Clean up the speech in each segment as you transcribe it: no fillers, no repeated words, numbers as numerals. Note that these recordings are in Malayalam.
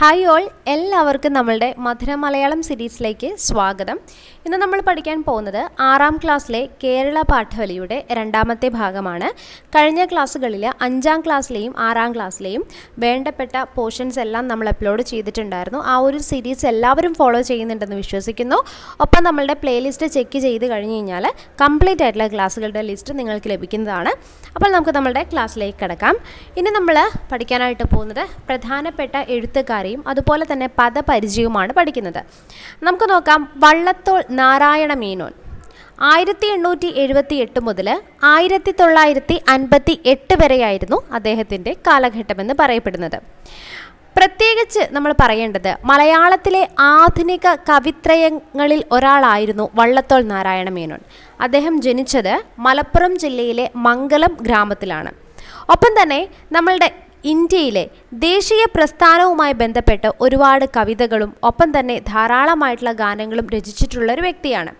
ഹായ് ഓൾ, എല്ലാവർക്കും നമ്മളുടെ മധുര മലയാളം സീരീസിലേക്ക് സ്വാഗതം. ഇന്ന് നമ്മൾ പഠിക്കാൻ പോകുന്നത് 6ാം ക്ലാസ്സിലെ കേരള പാഠവലിയുടെ രണ്ടാമത്തെ ഭാഗമാണ്. കഴിഞ്ഞ ക്ലാസ്സുകളിൽ 5ാം ക്ലാസ്സിലെയും 6ാം ക്ലാസ്സിലെയും വേണ്ടപ്പെട്ട പോർഷൻസ് എല്ലാം നമ്മൾ അപ്ലോഡ് ചെയ്തിട്ടുണ്ടായിരുന്നു. ആ ഒരു സീരീസ് എല്ലാവരും ഫോളോ ചെയ്യുന്നുണ്ടെന്ന് വിശ്വസിക്കുന്നു. ഒപ്പം നമ്മളുടെ പ്ലേലിസ്റ്റ് ചെക്ക് ചെയ്ത് കഴിഞ്ഞ് കഴിഞ്ഞാൽ കംപ്ലീറ്റ് ആയിട്ടുള്ള ക്ലാസ്സുകളുടെ ലിസ്റ്റ് നിങ്ങൾക്ക് ലഭിക്കുന്നതാണ്. അപ്പോൾ നമുക്ക് നമ്മളുടെ ക്ലാസ്സിലേക്ക് കിടക്കാം. ഇനി നമ്മൾ പഠിക്കാനായിട്ട് പോകുന്നത് പ്രധാനപ്പെട്ട എഴുത്തുകാരെയും അതുപോലെ തന്നെ പദപരിചയവുമാണ് പഠിക്കുന്നത്. നമുക്ക് നോക്കാം. വള്ളത്തോൾ നാരായണ മേനോൻ 1878 മുതൽ 1958 വരെയായിരുന്നു അദ്ദേഹത്തിൻ്റെ കാലഘട്ടമെന്ന് പറയപ്പെടുന്നത്. പ്രത്യേകിച്ച് നമ്മൾ പറയേണ്ടത് മലയാളത്തിലെ ആധുനിക കവിത്രയങ്ങളിൽ ഒരാളായിരുന്നു വള്ളത്തോൾ നാരായണ മേനോൻ. അദ്ദേഹം ജനിച്ചത് മലപ്പുറം ജില്ലയിലെ മംഗലം ഗ്രാമത്തിലാണ്. ഒപ്പം തന്നെ നമ്മളുടെ ഇന്ത്യയിലെ ദേശീയ പ്രസ്ഥാനവുമായി ബന്ധപ്പെട്ട് ഒരുപാട് കവിതകളും ഒപ്പം തന്നെ ധാരാളമായിട്ടുള്ള ഗാനങ്ങളും രചിച്ചിട്ടുള്ള ഒരു വ്യക്തിയാണ്.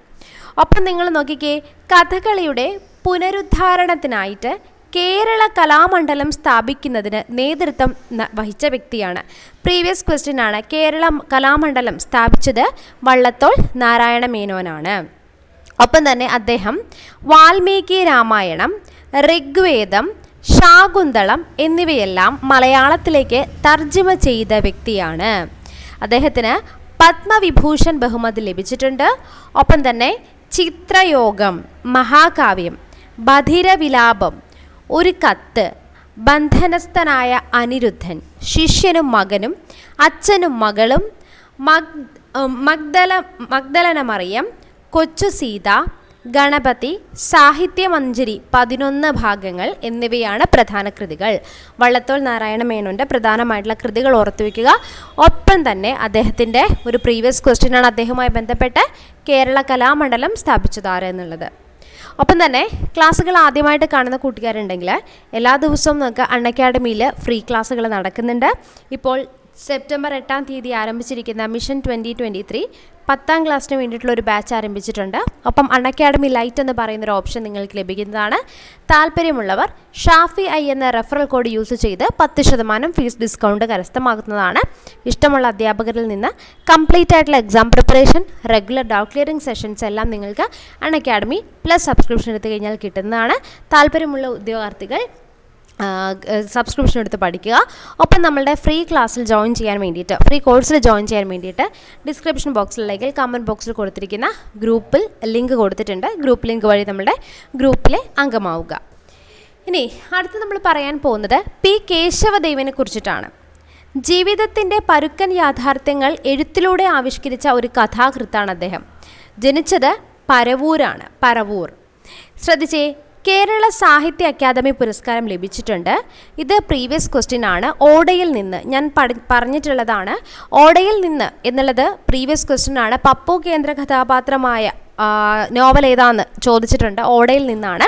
ഒപ്പം നിങ്ങൾ നോക്കിക്കേ, കഥകളിയുടെ പുനരുദ്ധാരണത്തിനായിട്ട് കേരള കലാമണ്ഡലം സ്ഥാപിക്കുന്നതിന് നേതൃത്വം വഹിച്ച വ്യക്തിയാണ്. പ്രീവിയസ് ക്വസ്റ്റ്യൻ ആണ്. കേരള കലാമണ്ഡലം സ്ഥാപിച്ചത് വള്ളത്തോൾ നാരായണ മേനോനാണ്. ഒപ്പം തന്നെ അദ്ദേഹം വാൽമീകി രാമായണം, ഋഗ്വേദം, ശാകുന്തളം എന്നിവയെല്ലാം മലയാളത്തിലേക്ക് തർജ്ജിമ ചെയ്ത വ്യക്തിയാണ്. അദ്ദേഹത്തിന് പത്മവിഭൂഷൺ ബഹുമതി ലഭിച്ചിട്ടുണ്ട്. ഒപ്പം തന്നെ ചിത്രയോഗം, മഹാകാവ്യം, ബധിരവിലാപം, ഒരു കത്ത്, ബന്ധനസ്ഥനായ അനിരുദ്ധൻ, ശിഷ്യനും മകനും, അച്ഛനും മകളും, മഗ്ദലന മറിയം, കൊച്ചു സീത, ഗണപതി, സാഹിത്യമഞ്ജരി 11 ഭാഗങ്ങൾ എന്നിവയാണ് പ്രധാന കൃതികൾ. വള്ളത്തോൾ നാരായണ മേനോൻ്റെ പ്രധാനമായിട്ടുള്ള കൃതികൾ ഓർത്തുവയ്ക്കുക. ഒപ്പം തന്നെ അദ്ദേഹത്തിൻ്റെ ഒരു പ്രീവിയസ് ക്വസ്റ്റ്യൻ ആണ് അദ്ദേഹവുമായി ബന്ധപ്പെട്ട് കേരള കലാമണ്ഡലം സ്ഥാപിച്ചതാര് എന്നുള്ളത്. ഒപ്പം തന്നെ ക്ലാസ്സുകൾ ആദ്യമായിട്ട് കാണുന്ന കൂട്ടുകാരുണ്ടെങ്കിൽ എല്ലാ ദിവസവും നമുക്ക് അൺഅക്കാഡമിയിൽ ഫ്രീ ക്ലാസ്സുകൾ നടക്കുന്നുണ്ട്. ഇപ്പോൾ സെപ്റ്റംബർ 8-ാം തീയതി ആരംഭിച്ചിരിക്കുന്ന മിഷൻ 2023 10ാം ക്ലാസ്സിന് വേണ്ടിയിട്ടുള്ള ഒരു ബാച്ച് ആരംഭിച്ചിട്ടുണ്ട്. ഒപ്പം അൺഅക്കാഡമി ലൈറ്റ് എന്ന് പറയുന്നൊരു ഓപ്ഷൻ നിങ്ങൾക്ക് ലഭിക്കുന്നതാണ്. താല്പര്യമുള്ളവർ ഷാഫി ഐ എന്ന റെഫറൽ കോഡ് യൂസ് ചെയ്ത് 10% ഫീസ് ഡിസ്കൗണ്ട് കരസ്ഥമാക്കുന്നതാണ്. ഇഷ്ടമുള്ള അധ്യാപകരിൽ നിന്ന് കംപ്ലീറ്റ് ആയിട്ടുള്ള exam preparation, regular doubt clearing sessions എല്ലാം നിങ്ങൾക്ക് അൺഅക്കാഡമി പ്ലസ് സബ്സ്ക്രിപ്ഷൻ എടുത്തു കഴിഞ്ഞാൽ കിട്ടുന്നതാണ്. താല്പര്യമുള്ള ഉദ്യോഗാർത്ഥികൾ സബ്സ്ക്രിപ്ഷൻ എടുത്ത് പഠിക്കുക. ഒപ്പം നമ്മളുടെ ഫ്രീ ക്ലാസ്സിൽ ജോയിൻ ചെയ്യാൻ വേണ്ടിയിട്ട്, ഫ്രീ കോഴ്സിൽ ജോയിൻ ചെയ്യാൻ വേണ്ടിയിട്ട് ഡിസ്ക്രിപ്ഷൻ ബോക്സിലേക്ക് കമൻറ്റ് ബോക്സിൽ കൊടുത്തിരിക്കുന്ന ഗ്രൂപ്പിൽ ലിങ്ക് കൊടുത്തിട്ടുണ്ട്. ഗ്രൂപ്പ് ലിങ്ക് വഴി നമ്മുടെ ഗ്രൂപ്പിലെ അംഗമാവുക. ഇനി അടുത്ത് നമ്മൾ പറയാൻ പോകുന്നത് പി കേശവദേവനെ കുറിച്ചിട്ടാണ്. ജീവിതത്തിൻ്റെ പരുക്കൻ യാഥാർത്ഥ്യങ്ങൾ എഴുത്തിലൂടെ ആവിഷ്കരിച്ച ഒരു കഥാകൃത്താണ് അദ്ദേഹം. ജനിച്ചത് പരവൂരാണ്. പരവൂർ. ശ്രദ്ധിച്ചേ, കേരള സാഹിത്യ അക്കാദമി പുരസ്കാരം ലഭിച്ചിട്ടുണ്ട്. ഇത് പ്രീവിയസ് ക്വസ്റ്റ്യൻ ആണ്. ഓടയിൽ നിന്ന് ഞാൻ പറഞ്ഞിട്ടുള്ളതാണ്. ഓടയിൽ നിന്ന് എന്നുള്ളത് പ്രീവിയസ് ക്വസ്റ്റ്യൻ ആണ്. പപ്പു കേന്ദ്ര കഥാപാത്രമായ നോവൽ ഏതാന്ന് ചോദിച്ചിട്ടുണ്ട്. ഓടയിൽ നിന്നാണ്.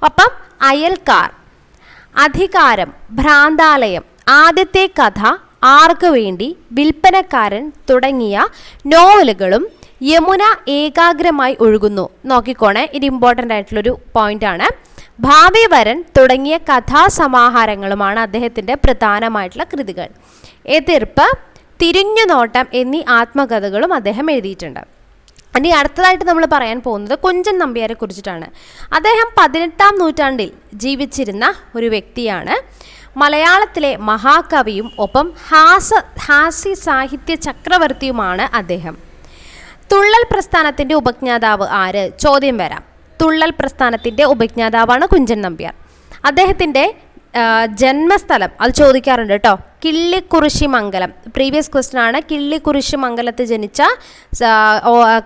ഒപ്പം അയൽക്കാർ, അധികാരം, ഭ്രാന്താലയം, ആദ്യത്തെ കഥ, ആർക്ക് വേണ്ടി, വിൽപ്പനക്കാരൻ തുടങ്ങിയ നോവലുകളും യമുന ഏകാഗ്രമായി ഒഴുകുന്നു. നോക്കിക്കോണേ, ഇത് ഇമ്പോർട്ടൻ്റ് ആയിട്ടുള്ളൊരു പോയിൻ്റാണ്. ഭാവി വരൻ തുടങ്ങിയ കഥാസമാഹാരങ്ങളുമാണ് അദ്ദേഹത്തിൻ്റെ പ്രധാനമായിട്ടുള്ള കൃതികൾ. എതിർപ്പ്, തിരിഞ്ഞുനോട്ടം എന്നീ ആത്മകഥകളും അദ്ദേഹം എഴുതിയിട്ടുണ്ട്. ഇനി അടുത്തതായിട്ട് നമ്മൾ പറയാൻ പോകുന്നത് കുഞ്ചൻ നമ്പ്യാരെ കുറിച്ചിട്ടാണ്. അദ്ദേഹം 18ാം നൂറ്റാണ്ടിൽ ജീവിച്ചിരുന്ന ഒരു വ്യക്തിയാണ്. മലയാളത്തിലെ മഹാകവിയും ഒപ്പം ഹാസ്യ സാഹിത്യ ചക്രവർത്തിയുമാണ് അദ്ദേഹം. തുള്ളൽ പ്രസ്ഥാനത്തിൻ്റെ ഉപജ്ഞാതാവ് ആര്? ചോദ്യം വരാം. തുള്ളൽ പ്രസ്ഥാനത്തിൻ്റെ ഉപജ്ഞാതാവാണ് കുഞ്ചൻ നമ്പ്യാർ. അദ്ദേഹത്തിൻ്റെ ജന്മസ്ഥലം അത് ചോദിക്കാറുണ്ട് കേട്ടോ. കിള്ളിക്കുറിശി മംഗലം. പ്രീവിയസ് ക്വസ്റ്റ്യൻ ആണ്. കിള്ളിക്കുറിശി മംഗലത്ത് ജനിച്ച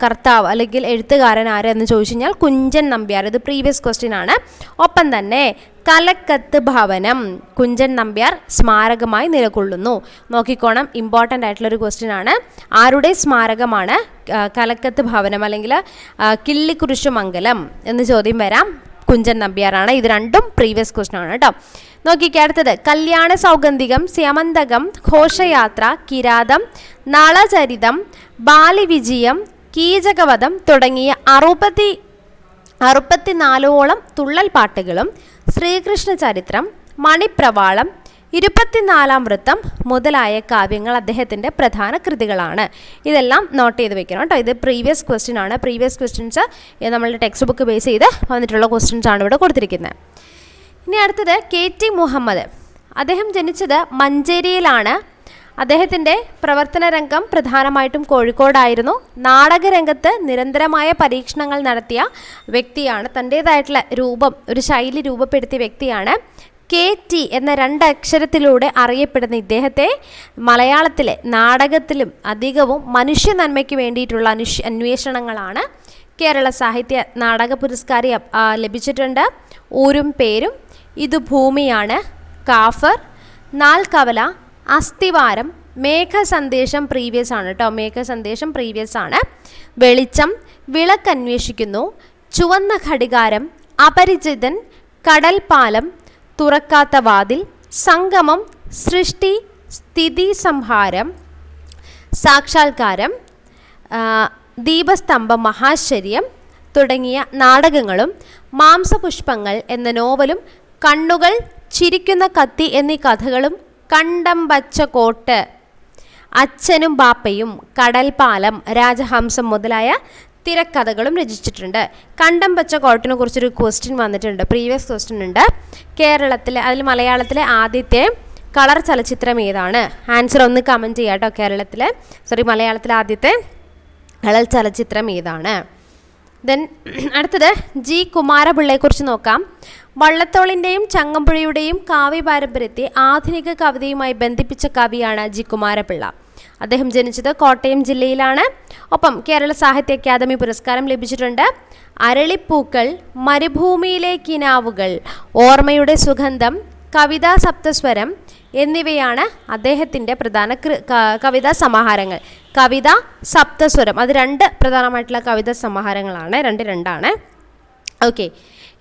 കർത്താവ് അല്ലെങ്കിൽ എഴുത്തുകാരൻ ആര് എന്ന് ചോദിച്ചു കഴിഞ്ഞാൽ കുഞ്ചൻ നമ്പ്യാർ. ഇത് പ്രീവിയസ് ക്വസ്റ്റ്യൻ ആണ്. ഒപ്പം തന്നെ കലക്കത്ത് ഭവനം കുഞ്ചൻ നമ്പ്യാർ സ്മാരകമായി നിലകൊള്ളുന്നു. നോക്കിക്കോണം, ഇമ്പോർട്ടൻ്റ് ആയിട്ടുള്ളൊരു ക്വസ്റ്റ്യൻ ആണ്. ആരുടെ സ്മാരകമാണ് കലക്കത്ത് ഭവനം അല്ലെങ്കിൽ കിള്ളിക്കുറിശി മംഗലം എന്ന് ചോദ്യം വരാം. കുഞ്ചൻ നമ്പ്യാറാണ്. ഇത് രണ്ടും പ്രീവിയസ് ക്വസ്റ്റ്യൻ ആണ് കേട്ടോ. നോക്കിക്കേ, അടുത്തത് കല്യാണ സൗഗന്ധികം, സ്യമന്തകം, ഘോഷയാത്ര, കിരാതം, നളചരിതം, ബാലിവിജയം, കീചകവധം തുടങ്ങിയ 64ഓളം തുള്ളൽ പാട്ടുകളും ശ്രീകൃഷ്ണ ചരിത്രം, മണിപ്രവാളം, ഇരുപത്തിനാലാം വൃത്തം മുതലായ കാവ്യങ്ങൾ അദ്ദേഹത്തിൻ്റെ പ്രധാന കൃതികളാണ്. ഇതെല്ലാം നോട്ട് ചെയ്ത് വെക്കണം കേട്ടോ. ഇത് പ്രീവിയസ് ക്വസ്റ്റ്യൻ ആണ്. പ്രീവിയസ് ക്വസ്റ്റ്യൻസ് നമ്മളുടെ ടെക്സ്റ്റ് ബുക്ക് ബേസ് ചെയ്ത് വന്നിട്ടുള്ള ക്വസ്റ്റ്യൻസ് ആണ് ഇവിടെ കൊടുത്തിരിക്കുന്നത്. ഇനി അടുത്തത് KT മുഹമ്മദ്. അദ്ദേഹം ജനിച്ചത് മഞ്ചേരിയിലാണ്. അദ്ദേഹത്തിൻ്റെ പ്രവർത്തന രംഗം പ്രധാനമായിട്ടും കോഴിക്കോടായിരുന്നു. നാടകരംഗത്ത് നിരന്തരമായ പരീക്ഷണങ്ങൾ നടത്തിയ വ്യക്തിയാണ്. തൻ്റേതായിട്ടുള്ള ഒരു ശൈലി രൂപപ്പെടുത്തിയ വ്യക്തിയാണ്. KT എന്ന 2 അക്ഷരത്തിലൂടെ അറിയപ്പെടുന്ന ഇദ്ദേഹത്തെ മലയാളത്തിലെ നാടകത്തിലും അധികവും മനുഷ്യ നന്മയ്ക്ക് വേണ്ടിയിട്ടുള്ള അന്വേഷണങ്ങളാണ്. കേരള സാഹിത്യ നാടക പുരസ്കാരം ലഭിച്ചിട്ടുണ്ട്. ഊരും പേരും, ഇത് ഭൂമിയാണ്, കാഫർ, നാൽക്കവല, അസ്ഥിവാരം, മേഘസന്ദേശം പ്രീവിയസ് ആണ് കേട്ടോ. മേഘസന്ദേശം പ്രീവിയസ് ആണ്. വെളിച്ചം, വിളക്കന്വേഷിക്കുന്നു, ചുവന്ന ഘടികാരം, അപരിചിതൻ, കടൽപ്പാലം, തുറക്കാത്ത വാതിൽ, സംഗമം, സൃഷ്ടി, സ്ഥിതി സംഹാരം, സാക്ഷാത്കാരം, ദീപസ്തംഭം, മഹാശ്ചര്യം തുടങ്ങിയ നാടകങ്ങളും മാംസപുഷ്പങ്ങൾ എന്ന നോവലും കണ്ണുകൾ, ചിരിക്കുന്ന കത്തി എന്നീ കഥകളും കണ്ടംബച്ച കോട്ട്, അച്ഛനും ബാപ്പയും, കടൽപ്പാലം, രാജഹംസം മുതലായ തിരക്കഥകളും രചിച്ചിട്ടുണ്ട്. കണ്ടംബച്ച കോട്ടിനെ കുറിച്ചൊരു ക്വസ്റ്റ്യൻ വന്നിട്ടുണ്ട്. പ്രീവിയസ് ക്വസ്റ്റ്യൻ ഉണ്ട്. മലയാളത്തിലെ ആദ്യത്തെ കളർ ചലച്ചിത്രം ഏതാണ്? ആൻസർ ഒന്ന് കമൻറ്റ് ചെയ്യാം കേട്ടോ. മലയാളത്തിലെ ആദ്യത്തെ കളർ ചലച്ചിത്രം ഏതാണ്? ദെൻ അടുത്തത് G കുമാരപിള്ളയെക്കുറിച്ച് നോക്കാം. വള്ളത്തോളിൻ്റെയും ചങ്ങമ്പുഴയുടെയും കാവ്യ പാരമ്പര്യത്തെ ആധുനിക കവിതയുമായി ബന്ധിപ്പിച്ച കവിയാണ് G കുമാരപിള്ള. അദ്ദേഹം ജനിച്ചത് കോട്ടയം ജില്ലയിലാണ്. ഒപ്പം കേരള സാഹിത്യ അക്കാദമി പുരസ്കാരം ലഭിച്ചിട്ടുണ്ട്. അരളിപ്പൂക്കൾ, മരുഭൂമിയിലെ കിനാവുകൾ, ഓർമ്മയുടെ സുഗന്ധം, കവിതാ സപ്തസ്വരം എന്നിവയാണ് അദ്ദേഹത്തിൻ്റെ പ്രധാന കവിതാ സമാഹാരങ്ങൾ. കവിത, സപ്തസ്വരം, അത് 2 പ്രധാനമായിട്ടുള്ള കവിതാ സമാഹാരങ്ങളാണ്. 2 ഓക്കെ.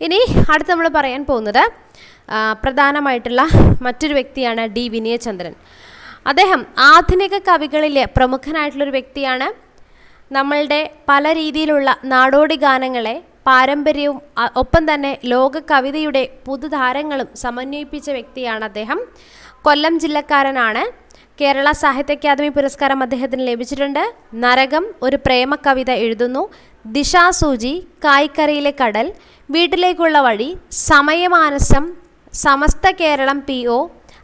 ഇനി അടുത്ത് നമ്മൾ പറയാൻ പോകുന്നത് പ്രധാനമായിട്ടുള്ള മറ്റൊരു വ്യക്തിയാണ് D വിനയചന്ദ്രൻ. അദ്ദേഹം ആധുനിക കവികളിലെ പ്രമുഖനായിട്ടുള്ളൊരു വ്യക്തിയാണ്. നമ്മളുടെ പല രീതിയിലുള്ള നാടോടി ഗാനങ്ങളെ പാരമ്പര്യവും ഒപ്പം തന്നെ ലോക കവിതയുടെ പുതുതാരങ്ങളും സമന്വയിപ്പിച്ച വ്യക്തിയാണ് അദ്ദേഹം. കൊല്ലം ജില്ലക്കാരനാണ്. കേരള സാഹിത്യ അക്കാദമി പുരസ്കാരം അദ്ദേഹത്തിന് ലഭിച്ചിട്ടുണ്ട്. നരകം, ഒരു പ്രേമ കവിത എഴുതുന്നു, ദിശാസൂചി, കായ്ക്കരയിലെ കടൽ, വീട്ടിലേക്കുള്ള വഴി, സമയമാനസം, സമസ്ത കേരളം PO,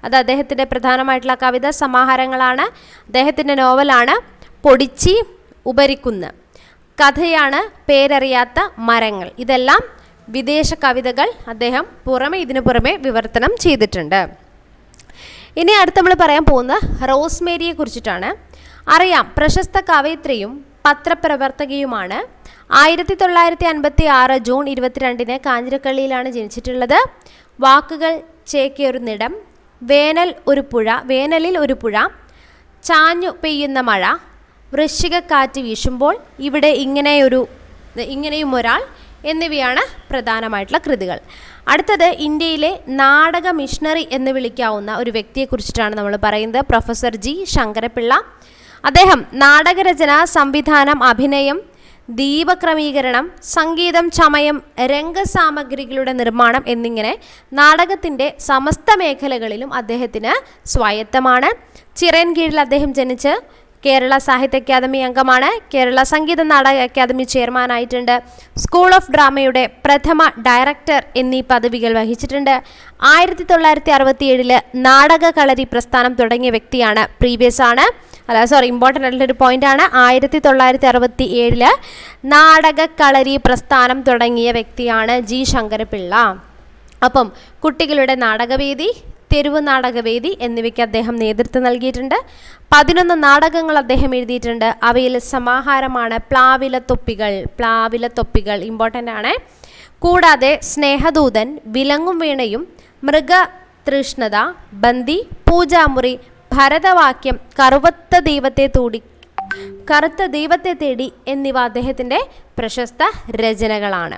അത് അദ്ദേഹത്തിൻ്റെ പ്രധാനമായിട്ടുള്ള കവിതാ സമാഹാരങ്ങളാണ്. അദ്ദേഹത്തിൻ്റെ നോവലാണ് പൊടിച്ചി ഉപരിക്കുന്ന്. കഥയാണ് പേരറിയാത്ത മരങ്ങൾ. ഇതെല്ലാം വിദേശ കവിതകൾ അദ്ദേഹം ഇതിനു പുറമെ വിവർത്തനം ചെയ്തിട്ടുണ്ട്. ഇനി അടുത്ത് നമ്മൾ പറയാൻ പോകുന്നത് റോസ്മേരിയെ കുറിച്ചിട്ടാണ്. അറിയാം, പ്രശസ്ത കവയിത്രിയും പത്രപ്രവർത്തകയുമാണ്. 1956 ജൂൺ 22 കാഞ്ഞിരക്കള്ളിയിലാണ് ജനിച്ചിട്ടുള്ളത്. വാക്കുകൾ ചേക്കേറുന്നിടം, വേനലിൽ ഒരു പുഴ, ചാഞ്ഞു പെയ്യുന്ന മഴ, വൃശ്ചികക്കാറ്റ് വീശുമ്പോൾ, ഇവിടെ ഇങ്ങനെയും ഒരാൾ എന്നിവയാണ് പ്രധാനമായിട്ടുള്ള കൃതികൾ. അടുത്തത് ഇന്ത്യയിലെ നാടക മിഷണറി എന്ന് വിളിക്കാവുന്ന ഒരു വ്യക്തിയെക്കുറിച്ചിട്ടാണ് നമ്മൾ പറയുന്നത്. Professor G Sankara Pillai. അദ്ദേഹം നാടകരചന, സംവിധാനം, അഭിനയം, ദീപക്രമീകരണം, സംഗീതം, ചമയം, രംഗസാമഗ്രികളുടെ നിർമ്മാണം എന്നിങ്ങനെ നാടകത്തിൻ്റെ സമസ്ത മേഖലകളിലും അദ്ദേഹത്തിന് സ്വായത്തമാണ്. ചിറയൻകീഴിൽ അദ്ദേഹം ജനിച്ച് കേരള സാഹിത്യ അക്കാദമി അംഗമാണ്. Kerala Sangeetha Nataka academy ചെയർമാനായിട്ടുണ്ട്. School of ഡ്രാമയുടെ പ്രഥമ ഡയറക്ടർ എന്നീ പദവികൾ വഹിച്ചിട്ടുണ്ട്. 1967 നാടക കളരി പ്രസ്ഥാനം തുടങ്ങിയ വ്യക്തിയാണ്. ഇമ്പോർട്ടൻ്റ് ആയിട്ടുള്ളൊരു പോയിൻ്റാണ്. 1967 നാടക കളരി പ്രസ്ഥാനം തുടങ്ങിയ വ്യക്തിയാണ് G ശങ്കരപിള്ള. അപ്പം കുട്ടികളുടെ നാടകവേദി, തെരുവ് നാടകവേദി എന്നിവയ്ക്ക് അദ്ദേഹം നേതൃത്വം നൽകിയിട്ടുണ്ട്. 11 നാടകങ്ങൾ അദ്ദേഹം എഴുതിയിട്ടുണ്ട്. അവയിൽ സമാഹാരമാണ് പ്ലാവിലത്തൊപ്പികൾ ഇമ്പോർട്ടൻ്റ് ആണ്. കൂടാതെ സ്നേഹദൂതൻ, വിലങ്ങും വീണയും, മൃഗതൃഷ്ണത, ബന്ദി, പൂജാമുറി, ഭരതവാക്യം, കറുത്ത ദൈവത്തെ തേടി എന്നിവ അദ്ദേഹത്തിൻ്റെ പ്രശസ്ത രചനകളാണ്.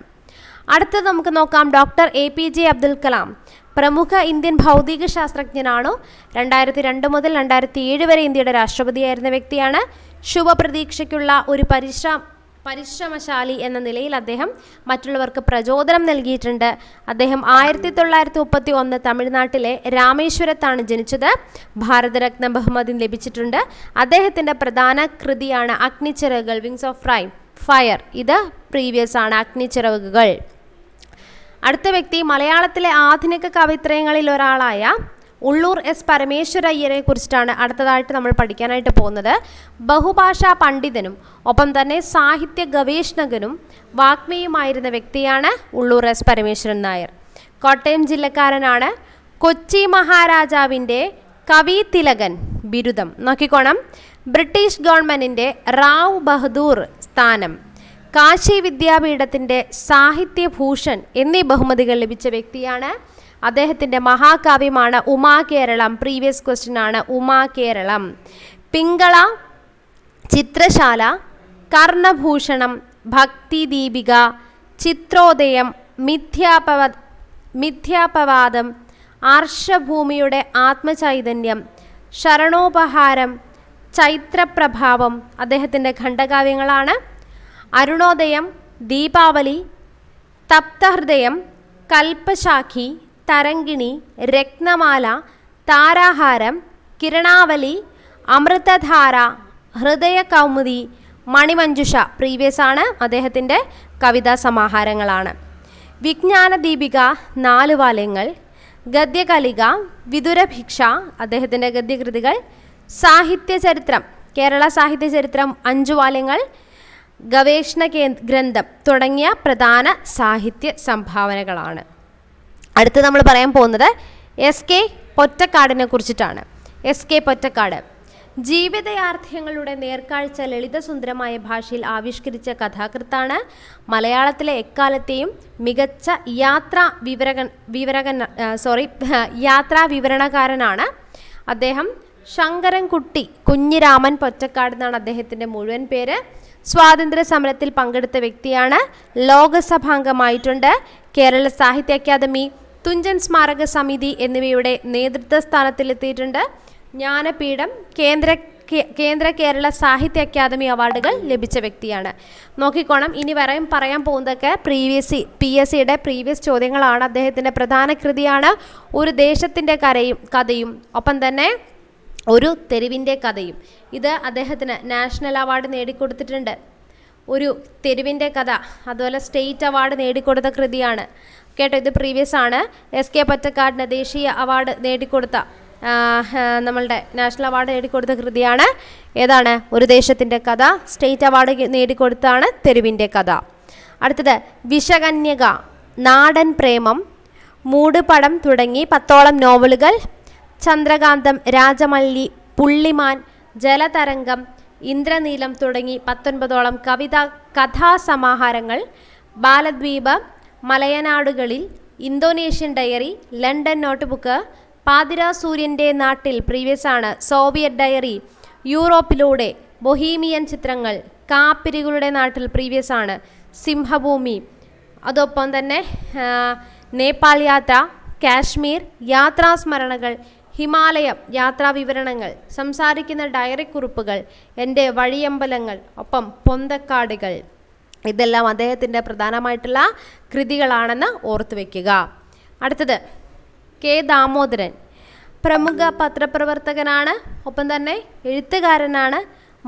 അടുത്തത് നമുക്ക് നോക്കാം. ഡോക്ടർ APJ അബ്ദുൽ കലാം പ്രമുഖ ഇന്ത്യൻ ഭൗതിക ശാസ്ത്രജ്ഞനാണ്. 2002 മുതൽ 2007 വരെ ഇന്ത്യയുടെ രാഷ്ട്രപതിയായിരുന്ന വ്യക്തിയാണ്. ശുഭപ്രതീക്ഷയ്ക്കുള്ള ഒരു പരിശ്രമശാലി എന്ന നിലയിൽ അദ്ദേഹം മറ്റുള്ളവർക്ക് പ്രചോദനം നൽകിയിട്ടുണ്ട്. അദ്ദേഹം 1931 തമിഴ്നാട്ടിലെ രാമേശ്വരത്താണ് ജനിച്ചത്. ഭാരതരത്ന ബഹുമതി ലഭിച്ചിട്ടുണ്ട്. അദ്ദേഹത്തിൻ്റെ പ്രധാന കൃതിയാണ് അഗ്നിച്ചിറകുകൾ, വിങ്സ് ഓഫ് ഫയർ. ഇത് പ്രീവിയസ് ആണ്, അഗ്നിച്ചിറകുകൾ. അടുത്ത വ്യക്തി മലയാളത്തിലെ ആധുനിക കവിത്രയങ്ങളിൽ ഒരാളായ ഉള്ളൂർ എസ് പരമേശ്വര അയ്യരെ കുറിച്ചിട്ടാണ് അടുത്തതായിട്ട് നമ്മൾ പഠിക്കാനായിട്ട് പോകുന്നത്. ബഹുഭാഷാ പണ്ഡിതനും ഒപ്പം തന്നെ സാഹിത്യ ഗവേഷകനും വാഗ്മിയുമായിരുന്ന വ്യക്തിയാണ് ഉള്ളൂർ എസ് പരമേശ്വരൻ നായർ. കോട്ടയം ജില്ലക്കാരനാണ്. കൊച്ചി മഹാരാജാവിൻ്റെ കവി തിലകൻ ബിരുദം നോക്കിക്കോണം. ബ്രിട്ടീഷ് ഗവൺമെൻറ്റിൻ്റെ റാവ് ബഹദൂർ സ്ഥാനം, കാശി വിദ്യാപീഠത്തിൻ്റെ സാഹിത്യഭൂഷൺ എന്നീ ബഹുമതികൾ ലഭിച്ച വ്യക്തിയാണ്. അദ്ദേഹത്തിൻ്റെ മഹാകാവ്യമാണ് ഉമാകേരളം. പ്രീവിയസ് ക്വസ്റ്റ്യൻ ആണ് ഉമാകേരളം. പിങ്കള, ചിത്രശാല, കർണഭൂഷണം, ഭക്തിദീപിക, ചിത്രോദയം, മിഥ്യാപവാദം, ആർഷഭൂമിയുടെ ആത്മചൈതന്യം, ശരണോപഹാരം, ചൈത്രപ്രഭാവം അദ്ദേഹത്തിൻ്റെ ഖണ്ഡകാവ്യങ്ങളാണ്. അരുണോദയം, ദീപാവലി, തപ്തഹൃദയം, കൽപ്പശാഖി, തരങ്കിണി, രത്നമാല, താരാഹാരം, കിരണാവലി, അമൃതധാര, ഹൃദയകൗമുദി, മണിമഞ്ജുഷ പ്രീവിയസ് ആണ്. അദ്ദേഹത്തിൻ്റെ കവിതാ സമാഹാരങ്ങളാണ്. വിജ്ഞാനദീപിക 4 വാല്യങ്ങൾ, ഗദ്യകലിക, വിദുരഭിക്ഷ അദ്ദേഹത്തിൻ്റെ ഗദ്യകൃതികൾ, സാഹിത്യചരിത്രം, കേരള സാഹിത്യചരിത്രം 5 വാല്യങ്ങൾ, ഗവേഷണ ഗ്രന്ഥം തുടങ്ങിയ പ്രധാന സാഹിത്യ സംഭാവനകളാണ്. അടുത്ത് നമ്മൾ പറയാൻ പോകുന്നത് SK പൊറ്റക്കാടിനെ കുറിച്ചിട്ടാണ്. SK പൊറ്റക്കാട് ജീവിതയാഥാർത്ഥ്യങ്ങളുടെ നേർക്കാഴ്ച ലളിതസുന്ദരമായ ഭാഷയിൽ ആവിഷ്കരിച്ച കഥാകൃത്താണ്. മലയാളത്തിലെ എക്കാലത്തെയും മികച്ച യാത്രാ വിവരണകാരനാണ് അദ്ദേഹം. ശങ്കരൻകുട്ടി കുഞ്ഞിരാമൻ പൊറ്റക്കാട് എന്നാണ് അദ്ദേഹത്തിൻ്റെ മുഴുവൻ പേര്. സ്വാതന്ത്ര്യ സമരത്തിൽ പങ്കെടുത്ത വ്യക്തിയാണ്. ലോകസഭാംഗമായിട്ടുണ്ട്. കേരള സാഹിത്യ അക്കാദമി, തുഞ്ചൻ സ്മാരക സമിതി എന്നിവയുടെ നേതൃത്വ സ്ഥാനത്തിലെത്തിയിട്ടുണ്ട്. ജ്ഞാനപീഠം, കേന്ദ്ര കേരള സാഹിത്യ അക്കാദമി അവാർഡുകൾ ലഭിച്ച വ്യക്തിയാണ്. നോക്കിക്കോണം, ഇനി പറയാൻ പോകുന്നതൊക്കെ PSCയുടെ പ്രീവിയസ് ചോദ്യങ്ങളാണ്. അദ്ദേഹത്തിൻ്റെ പ്രധാന കൃതിയാണ് ഒരു ദേശത്തിൻ്റെ കഥയും ഒപ്പം തന്നെ ഒരു തെരുവിൻ്റെ കഥയും. ഇത് അദ്ദേഹത്തിന് നാഷണൽ അവാർഡ് നേടിക്കൊടുത്തിട്ടുണ്ട്. ഒരു തെരുവിൻ്റെ കഥ, അതുപോലെ സ്റ്റേറ്റ് അവാർഡ് നേടിക്കൊടുത്ത കൃതിയാണ് കേട്ടോ. ഇത് പ്രീവിയസ് ആണ്. SK പൊറ്റക്കാടിന് ദേശീയ അവാർഡ് നേടിക്കൊടുത്ത നമ്മളുടെ നാഷണൽ അവാർഡ് നേടിക്കൊടുത്ത കൃതിയാണ്. ഏതാണ്? ഒരു ദേശത്തിൻ്റെ കഥ. സ്റ്റേറ്റ് അവാർഡ് നേടിക്കൊടുത്താണ് തെരുവിൻ്റെ കഥ. അടുത്തത് വിഷകന്യക, നാടൻ പ്രേമം, മൂടുപടം തുടങ്ങി 10ഓളം നോവലുകൾ, ചന്ദ്രകാന്തം, രാജമല്ലി, പുള്ളിമാൻ, ജലതരംഗം, ഇന്ദ്രനീലം തുടങ്ങി 19ഓളം കഥാസമാഹാരങ്ങൾ, ബാലദ്വീപ്, മലയനാടുകളിൽ, ഇന്തോനേഷ്യൻ ഡയറി, ലണ്ടൻ നോട്ട്ബുക്ക്, പാതിരാ സൂര്യൻ്റെ നാട്ടിൽ പ്രീവിയസ് ആണ്, സോവിയറ്റ് ഡയറി, യൂറോപ്പിലൂടെ, ബൊഹീമിയൻ ചിത്രങ്ങൾ, കാപ്പിരികളുടെ നാട്ടിൽ പ്രീവിയസ് ആണ്, സിംഹഭൂമി, അതോടൊപ്പം തന്നെ നേപ്പാൾ യാത്ര, കാശ്മീർ, യാത്രാസ്മരണകൾ, ഹിമാലയം, യാത്രാവിവരണങ്ങൾ, സംസാരിക്കുന്ന ഡയറി കുറിപ്പുകൾ, എൻ്റെ വഴിയമ്പലങ്ങൾ, ഒപ്പം പൊന്തക്കാടുകൾ. ഇതെല്ലാം അദ്ദേഹത്തിൻ്റെ പ്രധാനമായിട്ടുള്ള കൃതികളാണെന്ന് ഓർത്തു വയ്ക്കുക. അടുത്തത് K. ദാമോദരൻ, പ്രമുഖ പത്രപ്രവർത്തകനാണ്, ഒപ്പം തന്നെ എഴുത്തുകാരനാണ്.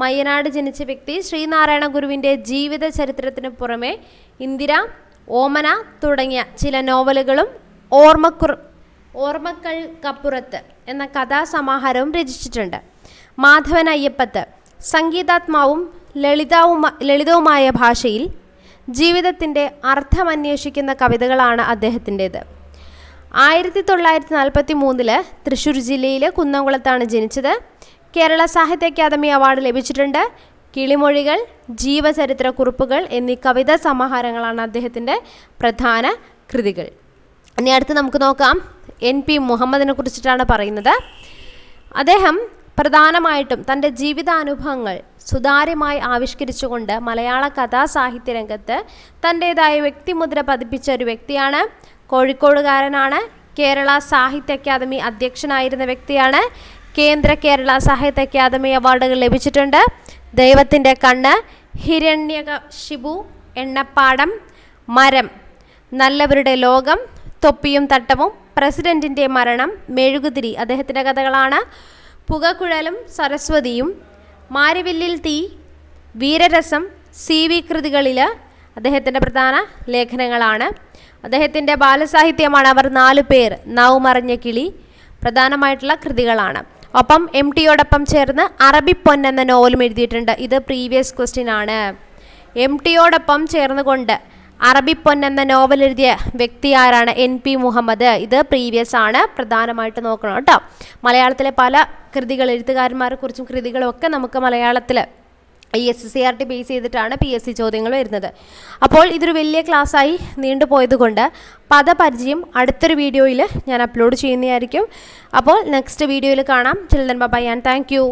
മയ്യനാട് ജനിച്ച വ്യക്തി. ശ്രീനാരായണ ഗുരുവിൻ്റെ ജീവിത ചരിത്രത്തിന് പുറമെ ഇന്ദിര, ഓമന തുടങ്ങിയ ചില നോവലുകളും ഓർമ്മകൾക്കപ്പുറത്ത് എന്ന കഥാസമാഹാരവും രചിച്ചിട്ടുണ്ട്. മാധവൻ അയ്യപ്പത്ത് സംഗീതാത്മാവും ലളിതവുമായ ഭാഷയിൽ ജീവിതത്തിൻ്റെ അർത്ഥമന്വേഷിക്കുന്ന കവിതകളാണ് അദ്ദേഹത്തിൻ്റേത്. 1943 തൃശ്ശൂർ ജില്ലയിലെ കുന്നംകുളത്താണ് ജനിച്ചത്. കേരള സാഹിത്യ അക്കാദമി അവാർഡ് ലഭിച്ചിട്ടുണ്ട്. കിളിമൊഴികൾ, ജീവചരിത്ര കുറിപ്പുകൾ എന്നീ കവിതാ സമാഹാരങ്ങളാണ് അദ്ദേഹത്തിൻ്റെ പ്രധാന കൃതികൾ. ഇനി അടുത്ത് നമുക്ക് നോക്കാം NP മുഹമ്മദിനെ കുറിച്ചിട്ടാണ് പറയുന്നത്. അദ്ദേഹം പ്രധാനമായിട്ടും തൻ്റെ ജീവിതാനുഭവങ്ങൾ സുതാര്യമായി ആവിഷ്കരിച്ചുകൊണ്ട് മലയാള കഥാസാഹിത്യ രംഗത്ത് തൻ്റേതായ വ്യക്തിമുദ്ര പതിപ്പിച്ച ഒരു വ്യക്തിയാണ്. കോഴിക്കോടുകാരനാണ്. കേരള സാഹിത്യ അക്കാദമി അധ്യക്ഷനായിരുന്ന വ്യക്തിയാണ്. കേന്ദ്ര കേരള സാഹിത്യ അക്കാദമി അവാർഡുകൾ ലഭിച്ചിട്ടുണ്ട്. ദൈവത്തിൻ്റെ കണ്ണ്, ഹിരണ്യകശിപു, എണ്ണപ്പാടം, മരം, നല്ലവരുടെ ലോകം, തൊപ്പിയും തട്ടവും, പ്രസിഡന്റിൻ്റെ മരണം, മെഴുകുതിരി അദ്ദേഹത്തിൻ്റെ കഥകളാണ്, പുകക്കുഴലും സരസ്വതിയും, മാരിവില്ലിൽ തീ, വീരരസം, CV കൃതികളിൽ അദ്ദേഹത്തിൻ്റെ പ്രധാന ലേഖനങ്ങളാണ്. അദ്ദേഹത്തിൻ്റെ ബാലസാഹിത്യമാണ് അവർ 4 പേർ, നാവുമറിഞ്ഞ കിളി പ്രധാനമായിട്ടുള്ള കൃതികളാണ്. ഒപ്പം MTയോടൊപ്പം ചേർന്ന് അറബിപ്പൊൻ എന്ന നോവലും എഴുതിയിട്ടുണ്ട്. ഇത് പ്രീവിയസ് ക്വസ്റ്റ്യൻ ആണ്. MTയോടൊപ്പം ചേർന്നുകൊണ്ട് അറബിപ്പൊൻ എന്ന നോവൽ എഴുതിയ വ്യക്തി ആരാണ്? NP മുഹമ്മദ്. ഇത് പ്രീവിയസ് ആണ്, പ്രധാനമായിട്ട് നോക്കണം കേട്ടോ. മലയാളത്തിലെ പല കൃതികൾ, എഴുത്തുകാരന്മാരെ കുറിച്ചും കൃതികളും ഒക്കെ നമുക്ക് മലയാളത്തിൽ SCRT ബേസ് ചെയ്തിട്ടാണ് PSC ചോദ്യങ്ങൾ വരുന്നത്. അപ്പോൾ ഇതൊരു വലിയ ക്ലാസ്സായി നീണ്ടുപോയതുകൊണ്ട് പദപരിചയം അടുത്തൊരു വീഡിയോയിൽ ഞാൻ അപ്ലോഡ് ചെയ്യുന്നതായിരിക്കും. അപ്പോൾ നെക്സ്റ്റ് വീഡിയോയിൽ കാണാം. Children bye and thank U.